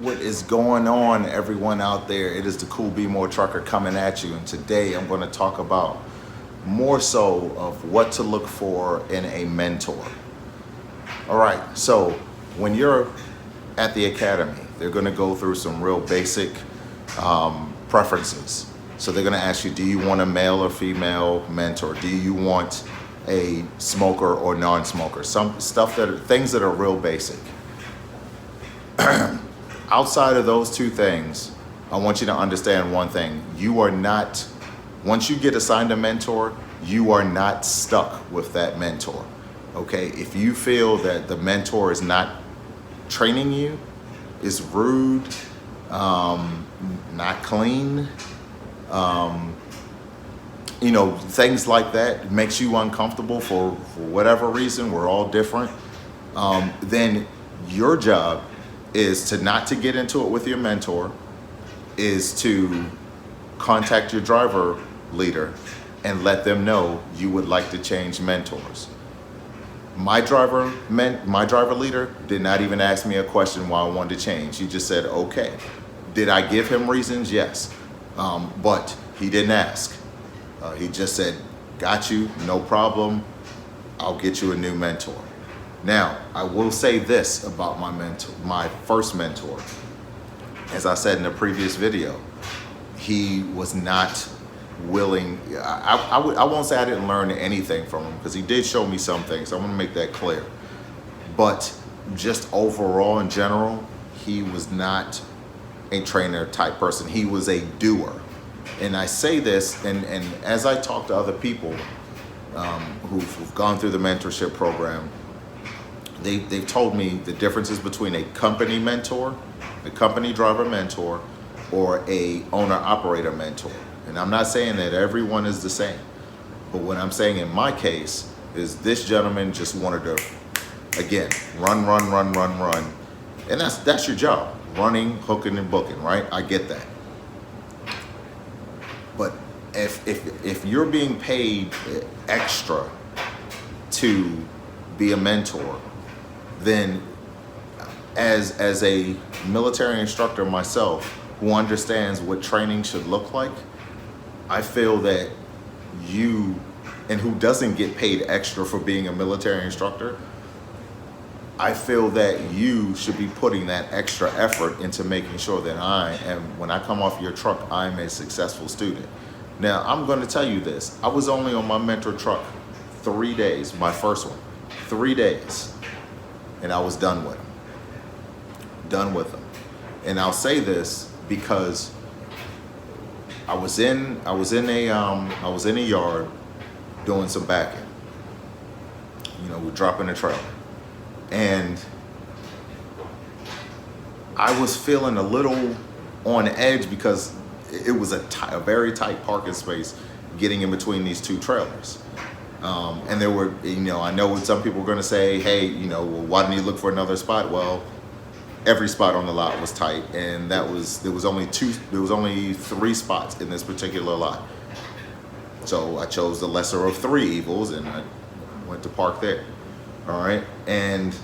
What is going on, everyone out there? It is the Cool Be More Trucker coming at you, and today I'm going to talk about more so of what to look for in a mentor. All right, so when you're at the academy, they're going to go through some real basic preferences. So they're going to ask you, do you want a male or female mentor? Do you want a smoker or non-smoker? Some stuff things that are real basic. Outside of those two things, I want you to understand one thing. You are not, once you get assigned a mentor, you are not stuck with that mentor. Okay? If you feel that the mentor is not training you, is rude, not clean, things like that makes you uncomfortable for whatever reason, we're all different, then your job is to not to get into it with your mentor, is to contact your driver leader and let them know you would like to change mentors. My driver leader did not even ask me a question why I wanted to change. He just said, okay. Did I give him reasons? Yes. But he didn't ask. He just said, got you, no problem. I'll get you a new mentor. Now, I will say this about my first mentor. As I said in the previous video, he was not willing. I won't say I didn't learn anything from him, because he did show me some things. I want to make that clear. But just overall in general, he was not a trainer type person. He was a doer. And I say this, and as I talk to other people who've gone through the mentorship program, they've told me the differences between a company mentor, a company driver mentor, or a owner-operator mentor. And I'm not saying that everyone is the same, but what I'm saying in my case is this gentleman just wanted to, again, run. And that's your job, running, hooking, and booking, right? I get that. But if you're being paid extra to be a mentor, then as a military instructor myself who understands what training should look like, I feel that you, and who doesn't get paid extra for being a military instructor, I feel that you should be putting that extra effort into making sure that when I come off your truck, I'm a successful student. Now, I'm going to tell you this. I was only on my mentor truck 3 days, my first one, 3 days. And I was done with him. And I'll say this because I was in a yard doing some backing. We're dropping a trailer. And I was feeling a little on edge because it was a very tight parking space getting in between these two trailers. And there were, I know what some people were going to say, hey, well, why didn't you look for another spot? Well, every spot on the lot was tight, and there was only 3 spots in this particular lot. So I chose the lesser of 3 evils, and I went to park there. All right, and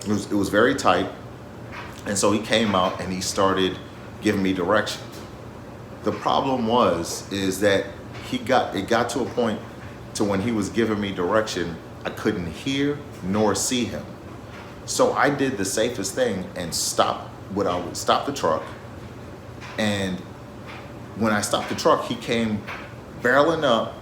it was very tight, and so he came out and he started giving me direction. The problem is that it got to a point to when he was giving me direction, I couldn't hear nor see him. So I did the safest thing and stopped the truck. And when I stopped the truck, he came barreling up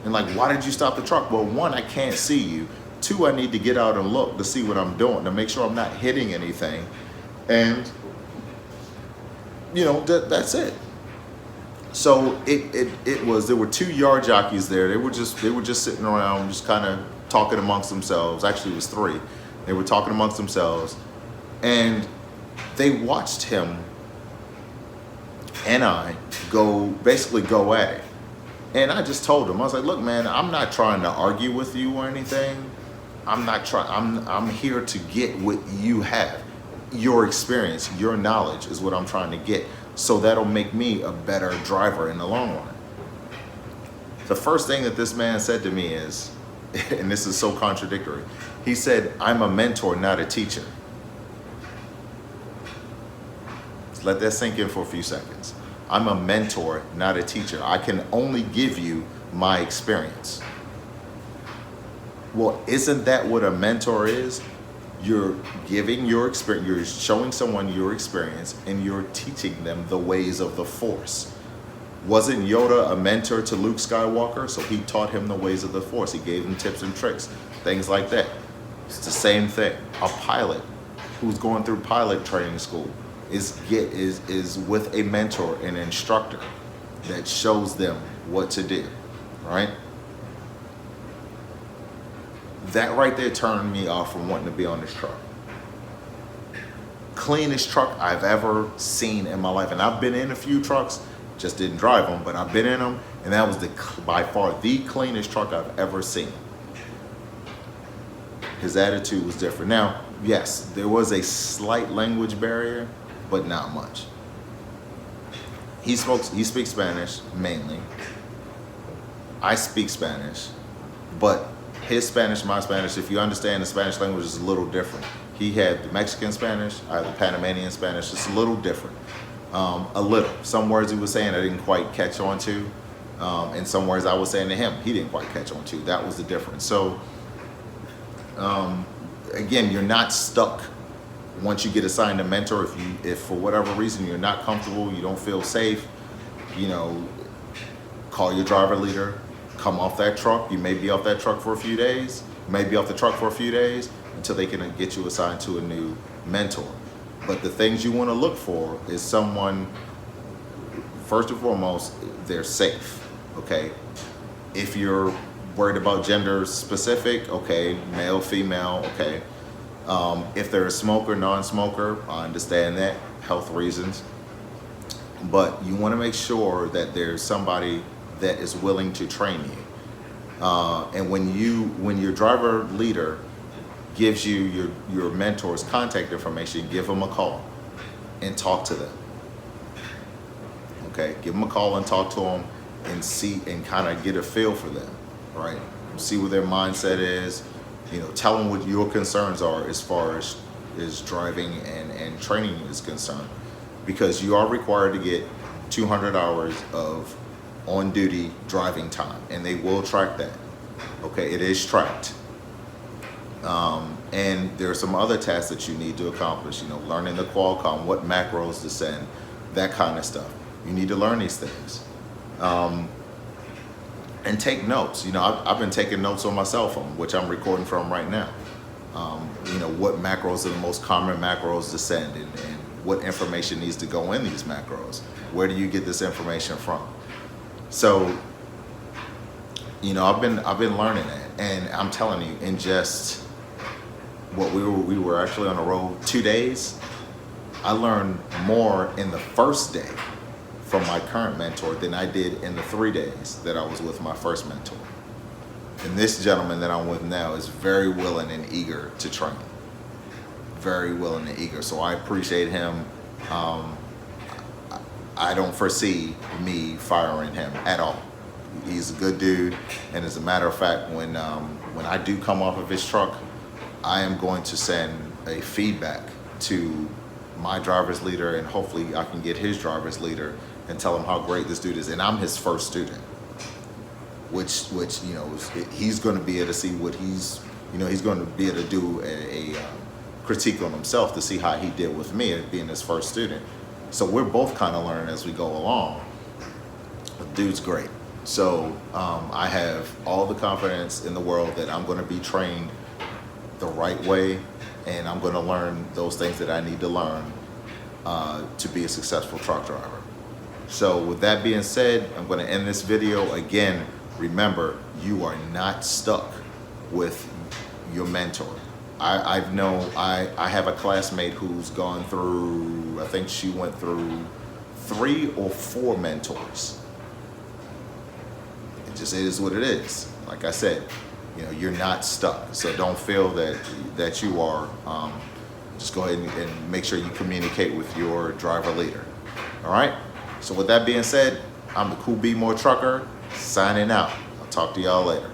and like, why did you stop the truck? Well, 1, I can't see you. 2, I need to get out and look to see what I'm doing, to make sure I'm not hitting anything. And that's it. So there were 2 yard jockeys there. They were just sitting around, just kind of talking amongst themselves. Actually, it was 3. They were talking amongst themselves, and they watched him and I basically go at it. And I just told him, I was like, look, man, I'm not trying to argue with you or anything. I'm here to get what you have. Your experience, your knowledge is what I'm trying to get. So that'll make me a better driver in the long run. The first thing that this man said to me is, and this is so contradictory, he said, I'm a mentor, not a teacher. Just let that sink in for a few seconds. I'm a mentor, not a teacher. I can only give you my experience. Well, isn't that what a mentor is? You're giving your experience, you're showing someone your experience, and you're teaching them the ways of the Force. Wasn't Yoda a mentor to Luke Skywalker? So he taught him the ways of the Force. He gave him tips and tricks, things like that. It's the same thing. A pilot who's going through pilot training school is with a mentor, an instructor that shows them what to do, right? That right there turned me off from wanting to be on this truck. Cleanest truck I've ever seen in my life. And I've been in a few trucks, just didn't drive them, but I've been in them, and that was by far the cleanest truck I've ever seen. His attitude was different. Now, yes, there was a slight language barrier, but not much. He speaks Spanish mainly. I speak Spanish, but his Spanish, my Spanish, if you understand the Spanish language, is a little different. He had the Mexican Spanish, I had the Panamanian Spanish. It's a little different. A little. Some words he was saying I didn't quite catch on to, and some words I was saying to him he didn't quite catch on to. That was the difference. So, again, you're not stuck once you get assigned a mentor. If for whatever reason you're not comfortable, you don't feel safe, call your driver leader. Come off that truck. You may be off that truck for a few days. You may be off the truck for a few days until they can get you assigned to a new mentor. But the things you want to look for is someone, first and foremost, they're safe, okay? If you're worried about gender specific, okay, male, female, okay. If they're a smoker, non-smoker, I understand that, health reasons. But you want to make sure that there's somebody that is willing to train you. And when your driver leader gives you your mentor's contact information, give them a call and talk to them. Okay, give them a call and talk to them and see and kind of get a feel for them, right? See what their mindset is. Tell them what your concerns are as far as driving and training is concerned, because you are required to get 200 hours of on-duty driving time, and they will track that. Okay, it is tracked. And there are some other tasks that you need to accomplish, learning the Qualcomm, what macros to send, that kind of stuff. You need to learn these things. And take notes. I've been taking notes on my cell phone, which I'm recording from right now. What macros are the most common macros to send, and what information needs to go in these macros. Where do you get this information from? So, I've been learning that, and I'm telling you, in just what we were actually on the road 2 days, I learned more in the first day from my current mentor than I did in the 3 days that I was with my first mentor. And this gentleman that I'm with now is very willing and eager to train. Very willing and eager. So I appreciate him. I don't foresee me firing him at all. He's a good dude, and as a matter of fact, when I do come off of his truck, I am going to send a feedback to my driver's leader, and hopefully I can get his driver's leader and tell him how great this dude is. And I'm his first student, which he's going to be able to see what he's going to be able to do a critique on himself to see how he did with me being his first student. So we're both kind of learning as we go along. The dude's great. So I have all the confidence in the world that I'm going to be trained the right way, and I'm going to learn those things that I need to learn to be a successful truck driver. So with that being said, I'm going to end this video. Again, remember, you are not stuck with your mentor. I have a classmate who's gone through, I think she went through 3 or 4 mentors. It just is what it is. Like I said, you're not stuck. So don't feel that you are. Just go ahead and make sure you communicate with your driver leader. All right? So with that being said, I'm the Cool B More Trucker, signing out. I'll talk to y'all later.